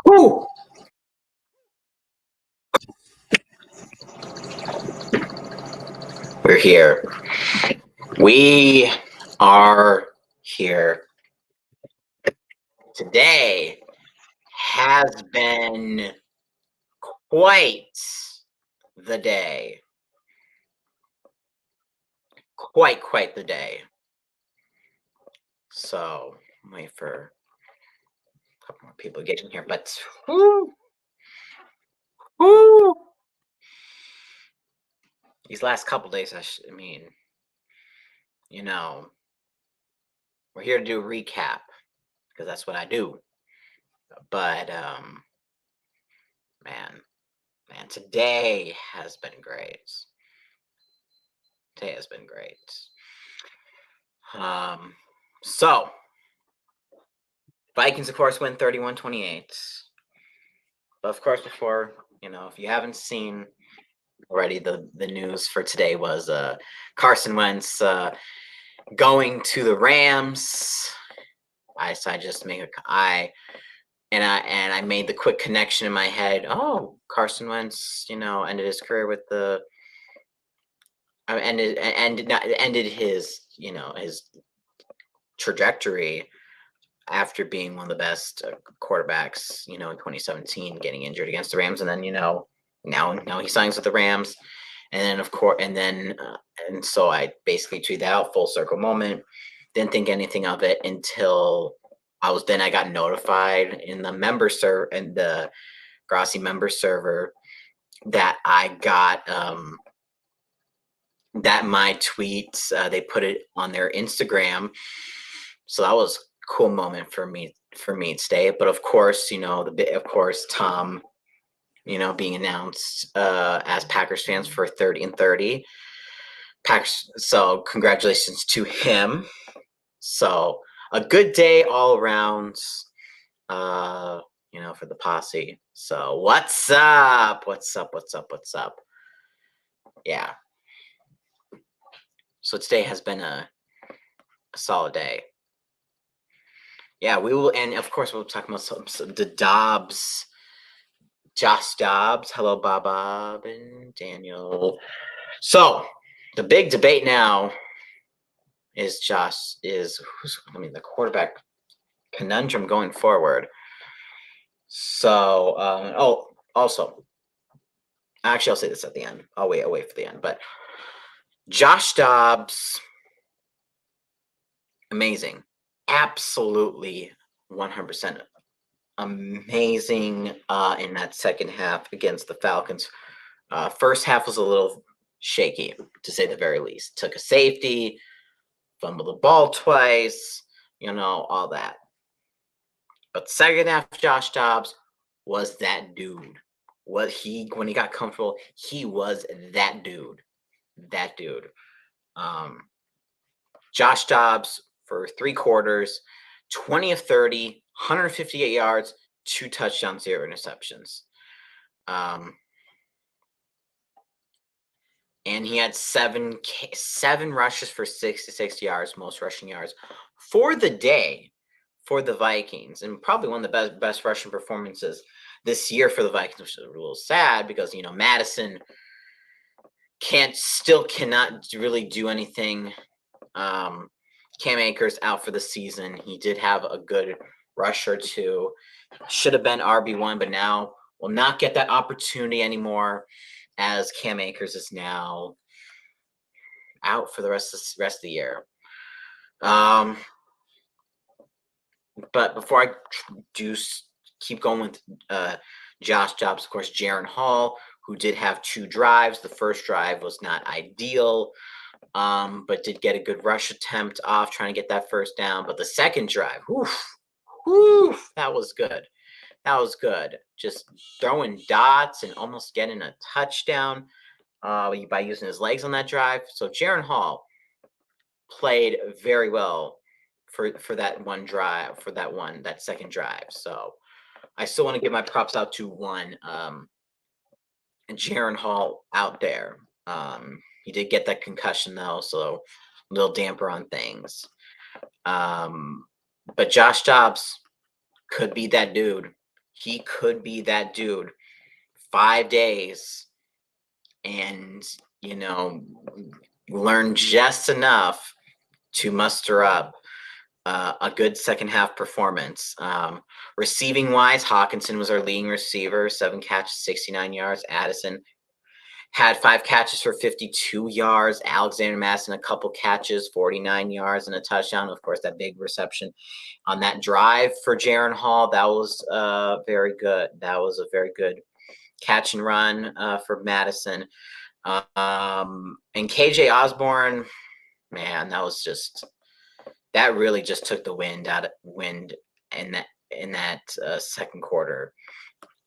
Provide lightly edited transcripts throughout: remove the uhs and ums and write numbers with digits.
Woo! We're here. We are here. Today has been quite the day. Quite the day. So, wait for a couple more people getting here, but whoo, whoo, these last couple days, I mean, you know, we're here to do a recap because that's what I do. But man, today has been great. Today has been great. Um, so Vikings, of course, win 31-28. But of course, before, if you haven't seen already, the news for today was Carson Wentz going to the Rams. I just make I made the quick connection in my head. Oh, Carson Wentz, ended his career with the ended his his trajectory after being one of the best quarterbacks, in 2017, getting injured against the Rams, and then now he signs with the Rams, and then of course, and so I basically tweeted out full circle moment. Didn't think anything of it until I got notified in the member server and the Grossi member server that I got that my tweets they put it on their Instagram, so that was cool moment for me today. But of course, Tom, being announced as Packers fans for 30-30. Packers, so congratulations to him. So a good day all around, for the posse. So what's up? Yeah. So today has been a solid day. Yeah, we will, and of course we'll talk about the Dobbs, Josh Dobbs. Hello, Bob and Daniel. So the big debate now is the quarterback conundrum going forward. So, also, actually, I'll say this at the end. I'll wait for the end. But Josh Dobbs, amazing, absolutely, 100% amazing in that second half against the Falcons. First half was a little shaky, to say the very least. Took a safety, fumbled the ball twice, all that. But second half, Josh Dobbs was that dude. When he got comfortable, he was that dude. That dude. Josh Dobbs for 3 quarters, 20 of 30, 158 yards, 2 touchdowns, 0 interceptions. And he had 7 rushes for 66 yards, most rushing yards for the day for the Vikings, and probably one of the best rushing performances this year for the Vikings, which is a little sad because Madison cannot really do anything. Cam Akers out for the season. He did have a good rush or two. Should have been RB1, but now will not get that opportunity anymore, as Cam Akers is now out for the rest of the year. But before I do keep going with Josh Dobbs, of course, Jaron Hall, who did have 2 drives. The first drive was not ideal, but did get a good rush attempt off, trying to get that first down. But the second drive, that was good. That was good. Just throwing dots and almost getting a touchdown by using his legs on that drive. So Jaron Hall played very well for that one drive, that second drive. So I still want to give my props out to Jaron Hall out there. He did get that concussion though, so a little damper on things. But Josh Dobbs could be that dude. he could be that dude. 5 days and, learn just enough to muster up a good second half performance. Receiving wise, Hawkinson was our leading receiver, 7 catches, 69 yards. Addison had 5 catches for 52 yards. Alexander Madison, a couple catches, 49 yards and a touchdown. Of course, that big reception on that drive for Jaron Hall, that was very good. That was a very good catch and run for Madison. And KJ Osborne, man, that really just took the wind in that second quarter.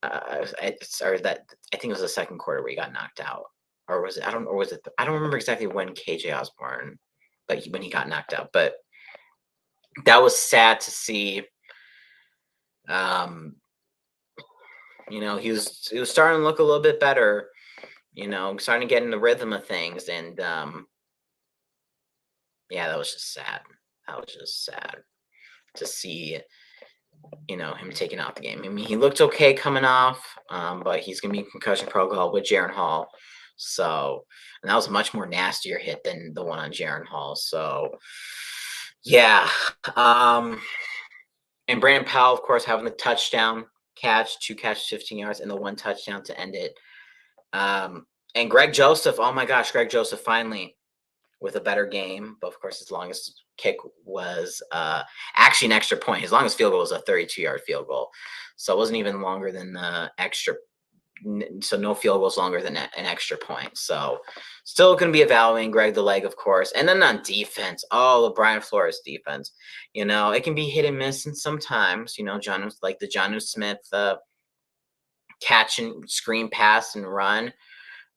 I think it was the second quarter where he got knocked out, or was it? I don't remember exactly when KJ Osborne, but when he got knocked out. But that was sad to see. He was starting to look a little bit better. Starting to get in the rhythm of things, and yeah, that was just sad. That was just sad to see, him taking out the game. I mean, he looked okay coming off, but he's going to be in concussion protocol with Jaron Hall. So, and that was a much more nastier hit than the one on Jaron Hall. So, yeah. And Brandon Powell, of course, having the touchdown catch, 2 catches, 15 yards, and the 1 touchdown to end it. And Greg Joseph, oh my gosh, Greg Joseph finally with a better game. But of course, his longest kick was actually an extra point. His longest field goal was a 32-yard field goal. So it wasn't even longer than the extra. So no field goals longer than an extra point. So still going to be evaluating Greg the leg, of course. And then on defense, the Brian Flores defense, it can be hit and miss. And sometimes, like the Jonnu Smith catch and screen pass and run.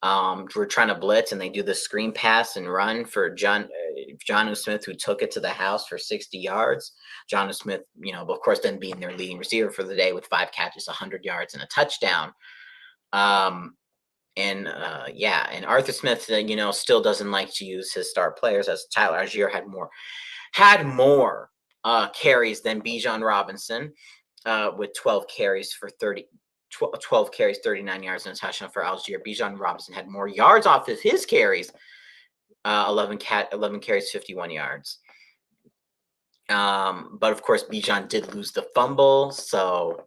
We're trying to blitz, and they do the screen pass and run for Jonnu Smith, who took it to the house for 60 yards. Jonnu Smith, of course, then being their leading receiver for the day with 5 catches, 100 yards, and a touchdown. And Arthur Smith, still doesn't like to use his star players, as Tyler Algier had more carries than Bijan Robinson, with 12 carries for 12 carries, 39 yards, and a touchdown for Algier. Bijan Robinson had more yards off of his carries, 11 carries, 51 yards. But of course, Bijan did lose the fumble, so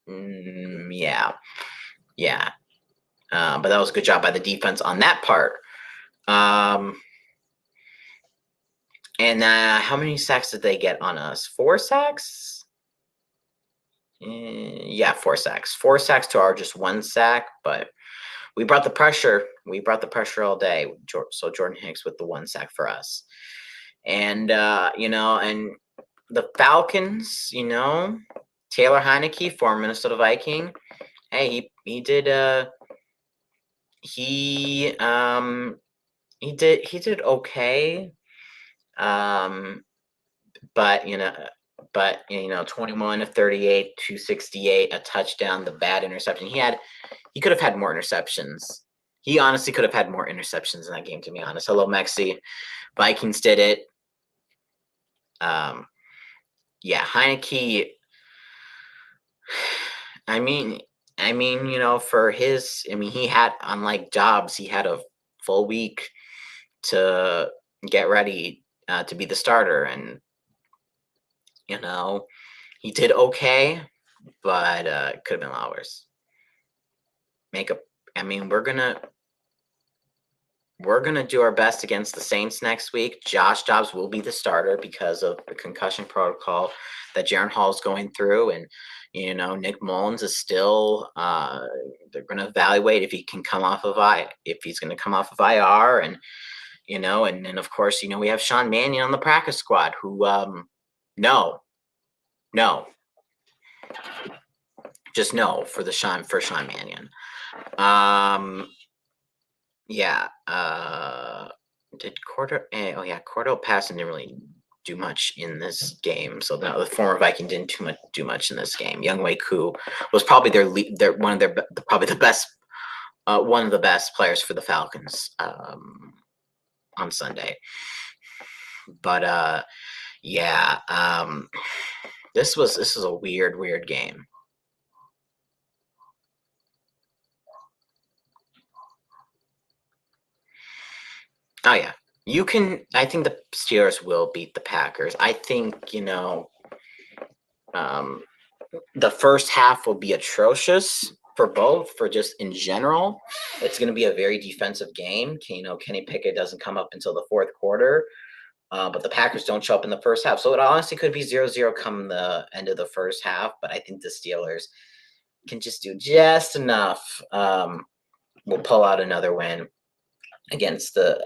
yeah. But that was a good job by the defense on that part. And how many sacks did they get on us? 4 sacks? Yeah, 4 sacks. 4 sacks to our just 1 sack, but we brought the pressure. We brought the pressure all day. So Jordan Hicks with the 1 sack for us. And, and the Falcons, Taylor Heineke, former Minnesota Viking. Hey, he did okay. But 21 of 38, 268, a touchdown, the bad interception. He could have had more interceptions. He honestly could have had more interceptions in that game, to be honest. Hello, Mexi. Vikings did it. Heineke. I mean, for his, he had, unlike Dobbs, he had a full week to get ready to be the starter, and he did okay, but it could have been a lot worse. We're gonna do our best against the Saints next week. Josh Dobbs will be the starter because of the concussion protocol that Jaron Hall is going through, and Nick Mullins is still. They're going to evaluate if he can come off of if he's going to come off of IR, and and then of course we have Sean Mannion on the practice squad, who no, just no for Sean Mannion. Did Cordell Passon didn't really do much in this game. So the former Viking didn't do much in this game. Younghoe Koo was probably probably the best one of the best players for the Falcons on Sunday. But this was a weird game. Oh yeah. I think the Steelers will beat the Packers. I think, um, the first half will be atrocious for both, for just in general. It's going to be a very defensive game. Kenny Pickett doesn't come up until the fourth quarter, but the Packers don't show up in the first half. So it honestly could be 0-0 come the end of the first half, but I think the Steelers can just do just enough. We'll pull out another win against the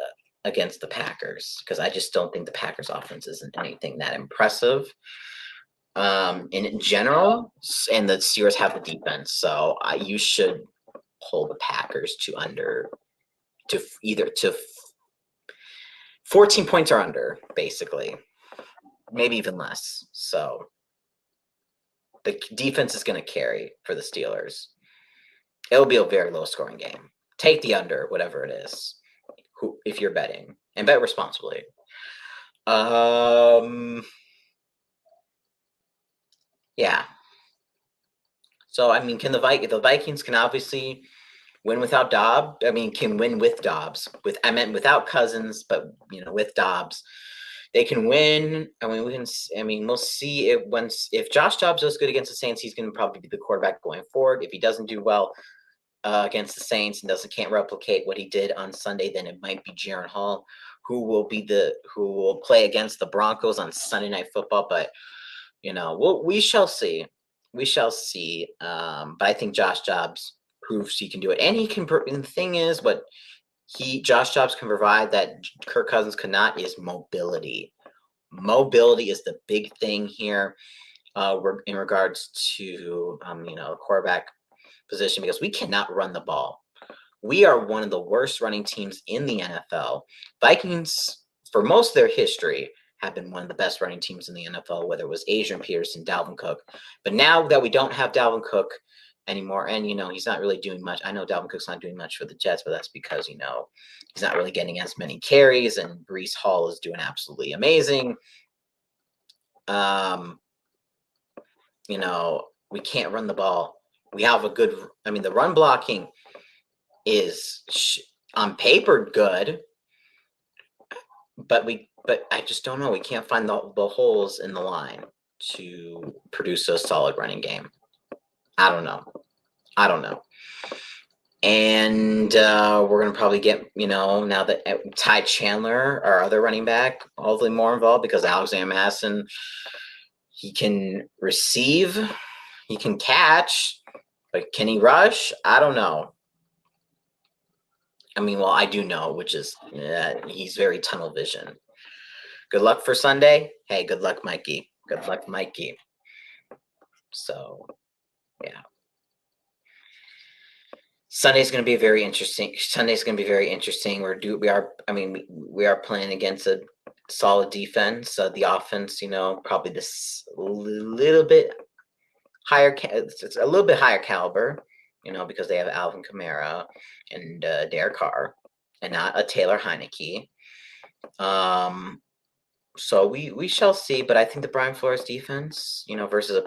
Packers, because I just don't think the Packers offense isn't anything that impressive in general, and the Steelers have the defense, so you should hold the Packers to under to either to 14 points or under, basically, maybe even less. So the defense is going to carry for the Steelers. It'll be a very low scoring game. Take the under, whatever it is, if you're betting, and bet responsibly. Yeah. So I mean, the Vikings can obviously win without Dobbs. I mean, can win with Dobbs. I meant without Cousins, but with Dobbs, they can win. I mean, we'll see if Josh Dobbs does good against the Saints, he's going to probably be the quarterback going forward. If he doesn't do well against the Saints and can't replicate what he did on Sunday, then it might be Jaron Hall who will play against the Broncos on Sunday Night Football. But we shall see. We shall see. But I think Josh Dobbs proves he can do it, and he can. And the thing is, what Josh Dobbs can provide that Kirk Cousins could not is mobility. Mobility is the big thing here, in regards to quarterback position, because we cannot run the ball. We are one of the worst running teams in the NFL. Vikings, for most of their history, have been one of the best running teams in the NFL, whether it was Adrian Peterson, Dalvin Cook. But now that we don't have Dalvin Cook anymore, and he's not really doing much. I know Dalvin Cook's not doing much for the Jets, but that's because he's not really getting as many carries, and Breece Hall is doing absolutely amazing. We can't run the ball. We have the run blocking is on paper good, but I just don't know. We can't find the holes in the line to produce a solid running game. I don't know. And we're going to probably get, now that Ty Chandler, our other running back, hopefully more involved, because Alexander Madison, he can receive, he can catch, but can he rush? I don't know. I mean, well, I do know, which is he's very tunnel vision. Good luck for Sunday. Hey, good luck, Mikey. Good luck, Mikey. So, yeah. Sunday's going to be very interesting. We are playing against a solid defense. The offense, probably this little bit higher, it's a little bit higher caliber, because they have Alvin Kamara and Derek Carr, and not a Taylor Heineke. So we shall see. But I think the Brian Flores defense, versus a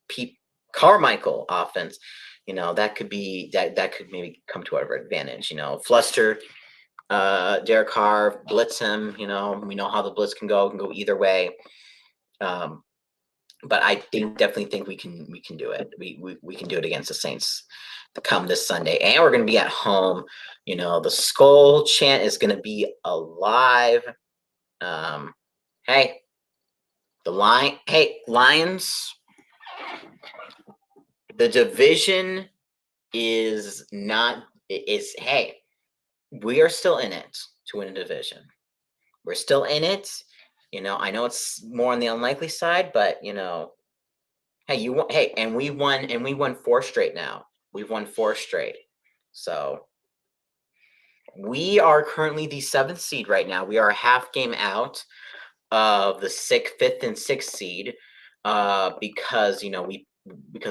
Pete Carmichael offense, that could maybe come to our advantage. Fluster Derek Carr, blitz him. We know how the blitz can go either way. But I definitely think we can do it. We can do it against the Saints come this Sunday, and we're going to be at home. The skull chant is going to be alive. Hey, Lions. The division is not hey, we are still in it to win a division. We're still in it. I know it's more on the unlikely side, but hey, and we won 4 straight now. We've won 4 straight. So we are currently the 7th seed right now. We are a half game out of the 5th and 6th seed, because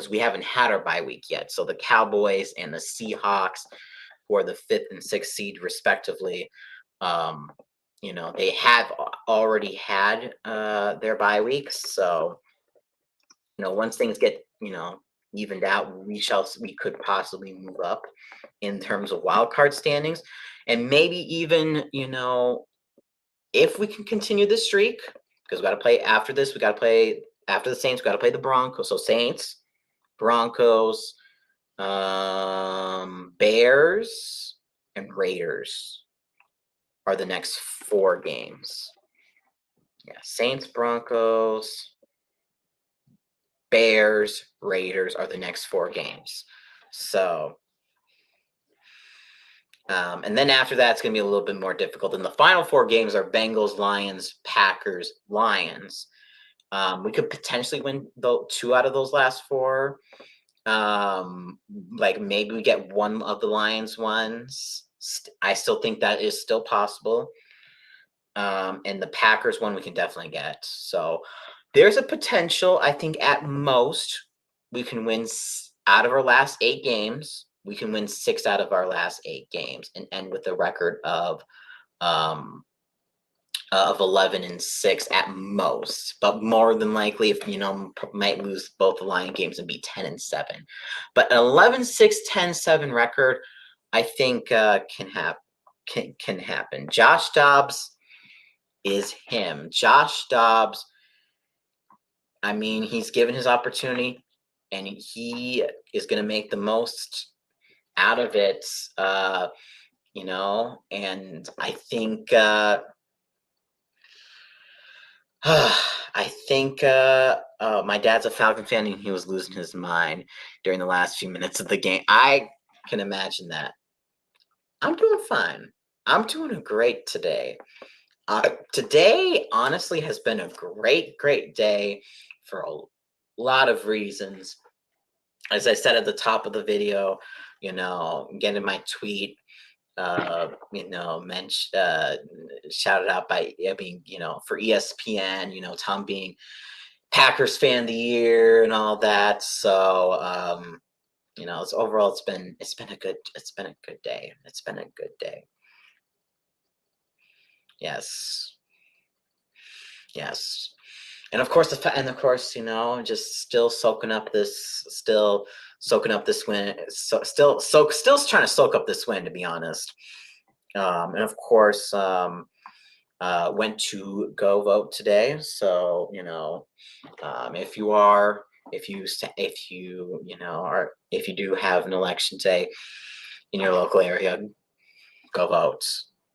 we haven't had our bye week yet. So the Cowboys and the Seahawks, who are the 5th and 6th seed respectively, they have already had their bye weeks. So once things get evened out, we could possibly move up in terms of wild card standings, and maybe even if we can continue this streak, because we got to play after this. We got to play after the Saints. We got to play the Broncos. So Saints, Broncos, Bears, and Raiders are the next 4 games. Yeah, Saints, Broncos, Bears, Raiders are the next 4 games. So, and then after that, it's going to be a little bit more difficult. And the final 4 games are Bengals, Lions, Packers, Lions. We could potentially win 2 out of those last 4. Like maybe we get one of the Lions ones. I still think that is still possible. And the Packers one we can definitely get. So there's a potential. I think at most we can win out of our last 8 games. We can win 6 out of our last 8 games and end with a record of 11-6 at most, but more than likely, if might lose both the Lion games and be 10-7. But an 11-6, 10-7 record, I think can happen. Josh Dobbs is him. Josh Dobbs, I mean, he's given his opportunity, and he is going to make the most out of it. And I think. I think my dad's a Falcon fan, and he was losing his mind during the last few minutes of the game. I can imagine that. I'm doing fine. I'm doing great today. Today, honestly, has been a great, great day for a lot of reasons. As I said at the top of the video, getting my tweet, shouted out by being, for ESPN, Tom being Packers fan of the year and all that. So, it's overall, it's been a good day. It's been a good day. Yes. And of course, just still soaking up this win. Still trying to soak up this win, to be honest. And of course, went to go vote today. So if you do have an election day in your local area, go vote.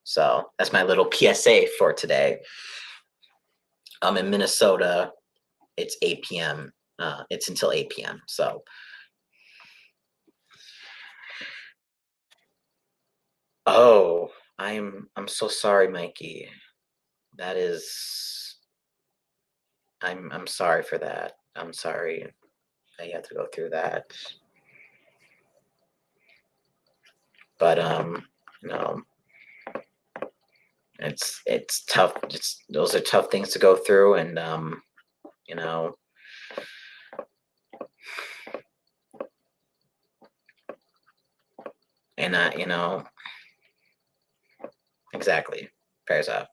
So that's my little PSA for today. In Minnesota, it's 8 p.m. It's until 8 p.m. So, I'm so sorry, Mikey. That is, I'm sorry for that. I'm sorry that you have to go through that. But it's tough. Those are tough things to go through, and and exactly. Prayers up.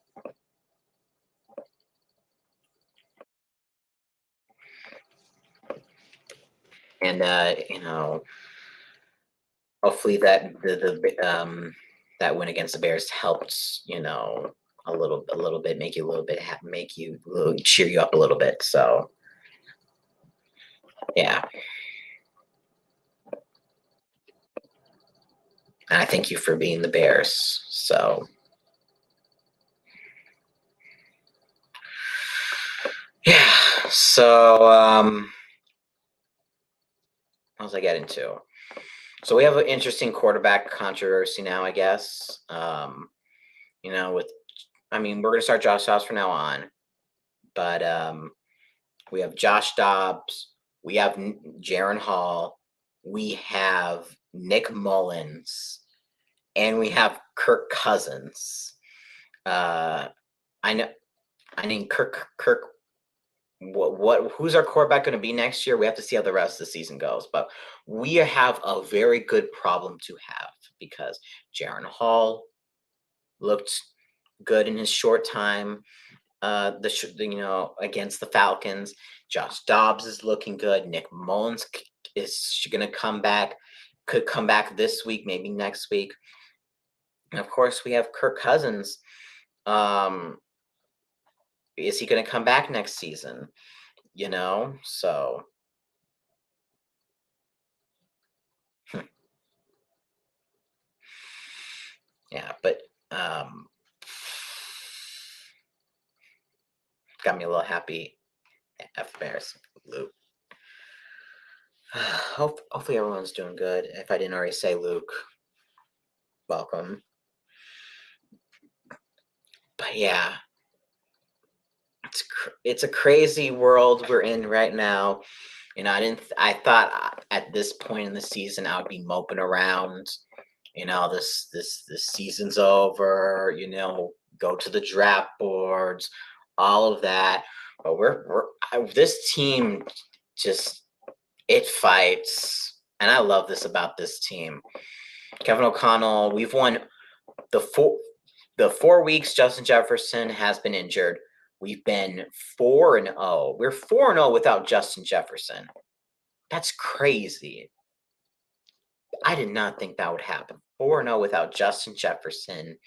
And hopefully that that win against the Bears helped, a little bit, make you a little bit cheer you up a little bit. So yeah. And I thank you for being the Bears. So yeah. So what was I getting to? So we have an interesting quarterback controversy now, I guess. We're gonna start Josh Dobbs from now on, but we have Josh Dobbs, we have Jaren Hall, we have Nick Mullins, and we have Kirk Cousins. I mean, Kirk. Who's our quarterback going to be next year? We have to see how the rest of the season goes, but we have a very good problem to have because Jaren Hall looked good in his short time. Against the Falcons, Josh Dobbs is looking good. Nick Mullins Is she going to come back? Could come back this week, maybe next week. And of course, we have Kirk Cousins. Is he going to come back next season? So. Yeah, but got me a little happy. F Bears, Luke. Hopefully everyone's doing good. If I didn't already say Luke, welcome. But yeah, it's a crazy world we're in right now. I thought at this point in the season I would be moping around. This season's over. Go to the draft boards, all of that. But this team just it fights, and I love this about this team. Kevin O'Connell, we've won the 4 weeks Justin Jefferson has been injured. We've been 4-0. We're 4-0 without Justin Jefferson. That's crazy. I did not think that would happen. 4-0 without Justin Jefferson.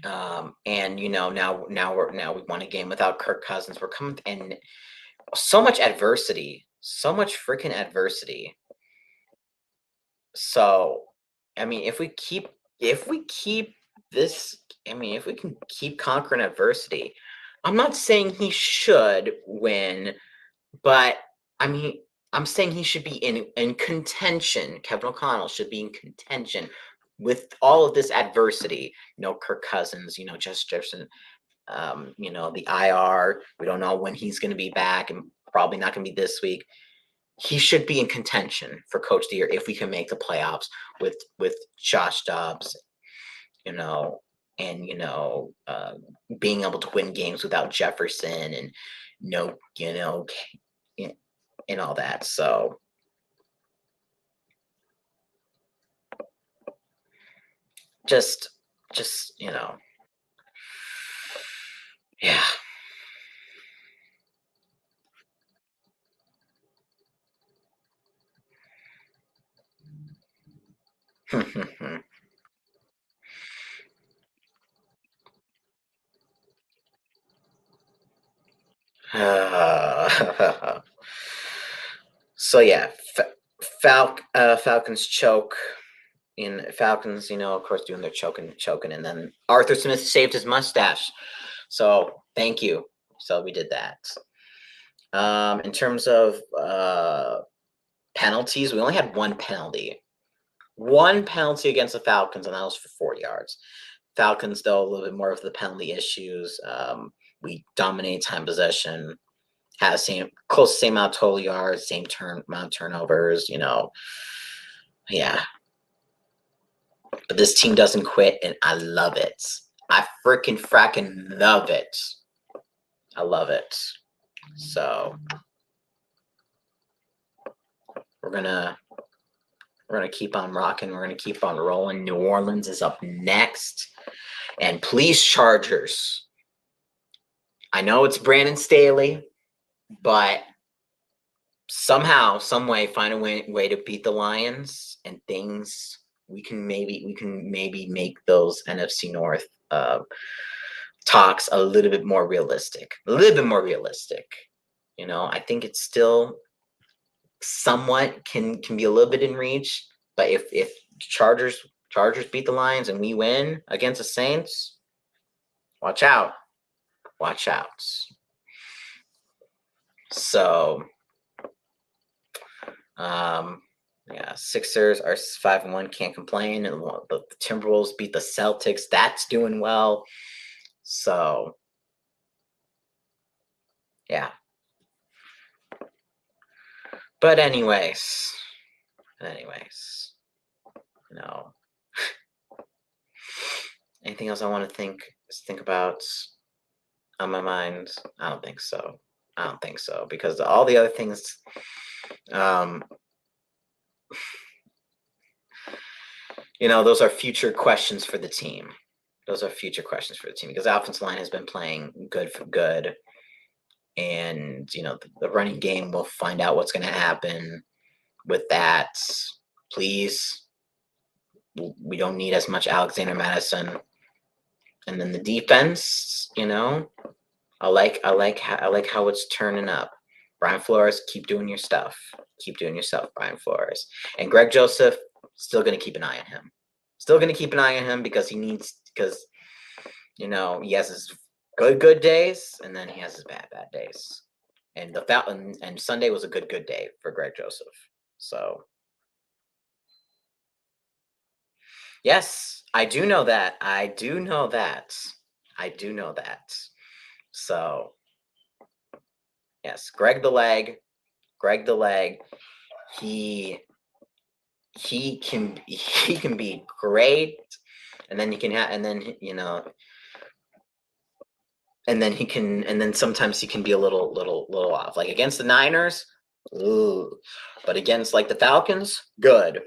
And now we won a game without Kirk Cousins. We're coming and so much adversity, so much freaking adversity. So, I mean, if we can keep conquering adversity, I'm not saying he should win, but I mean, I'm saying he should be in contention. Kevin O'Connell should be in contention with all of this adversity. Kirk Cousins, Justin Jefferson, the IR. We don't know when he's going to be back, and probably not going to be this week. He should be in contention for Coach of the Year if we can make the playoffs with Josh Dobbs, and being able to win games without Jefferson and and all that. So just yeah. So yeah, Falcons choke. In Falcons, of course, doing their choking, and then Arthur Smith saved his mustache. So thank you. So we did that. In terms of penalties, we only had one penalty. One penalty against the Falcons, and that was for 4 yards. Falcons, though, a little bit more of the penalty issues. We dominate time possession, had the same amount of total yards, same amount of turnovers. Yeah. But this team doesn't quit, and I love it. I fracking love it. I love it. So we're gonna keep on rocking. We're gonna keep on rolling. New Orleans is up next, and please, Chargers. I know it's Brandon Staley, but somehow, some way, find a way to beat the Lions, and things we can maybe make those NFC North talks a little bit more realistic. I think it's still somewhat can be a little bit in reach, but if Chargers beat the Lions and we win against the Saints, watch out. So yeah, Sixers are 5-1, can't complain. And the Timberwolves beat the Celtics. That's doing well. So yeah. But anyways, anything else I want to think about on my mind? I don't think so. Because all the other things, those are future questions for the team. Because the offensive line has been playing good for good. And, the running game, we'll find out what's going to happen with that. Please, we don't need as much Alexander Madison. And then the defense, I like how it's turning up. Brian Flores, keep doing your stuff. Keep doing your stuff, Brian Flores. And Greg Joseph, still going to keep an eye on him. Still going to keep an eye on him because he has his good days, and then he has his bad days. And and Sunday was a good day for Greg Joseph. So, yes, I do know that. So, yes, Greg the leg. He can be great, and then he can have, and then sometimes he can be a little off. Like against the Niners, ooh, but against like the Falcons, good.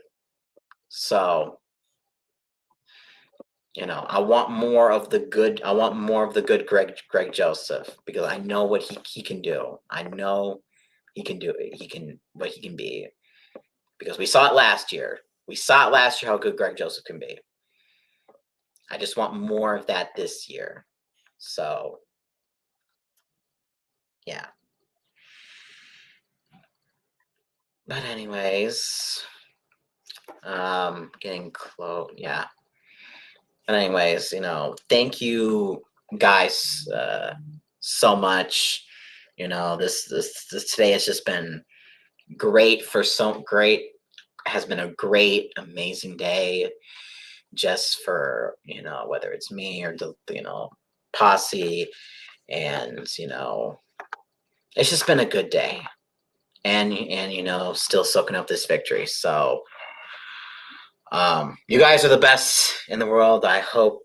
So, I want more of the good. I want more of the good Greg Joseph, because I know what he can do. I know he can do it. What he can be, because we saw it last year. How good Greg Joseph can be. I just want more of that this year. So, yeah. But anyways, getting close. Yeah. But anyways, thank you guys so much. This today has just been great has been a great, amazing day, just for, whether it's me or the, posse, and, it's just been a good day, and still soaking up this victory. So, you guys are the best in the world. I hope,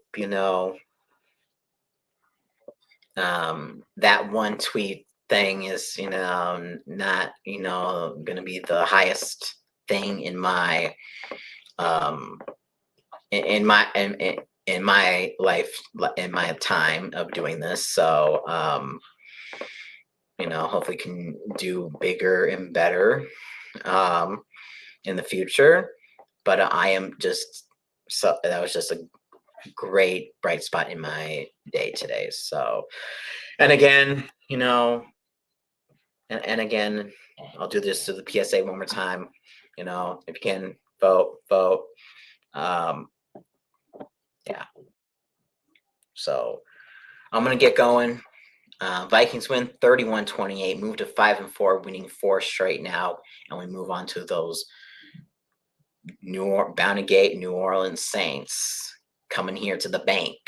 that one tweet thing is, not, going to be the highest thing in my, in my life, in my time of doing this. So, hopefully can do bigger and better, in the future. But I am just, that was just a great bright spot in my day today. So, and again, and again, I'll do this to the PSA one more time. If you can vote. Yeah. So I'm gonna get going. Vikings win 31-28, move to 5-4, winning 4 straight now, and we move on to those Bounty Gate New Orleans Saints coming here to the bank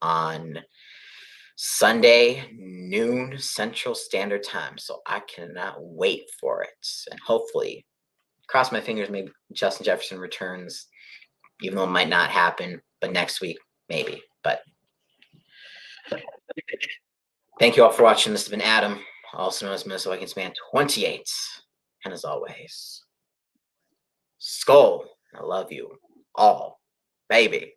on Sunday, noon Central Standard Time. So I cannot wait for it. And hopefully, cross my fingers, maybe Justin Jefferson returns, even though it might not happen, but next week, maybe. But thank you all for watching. This has been Adam, also known as Minnesota Vikings Man 28. And as always, Skull, I love you all, baby.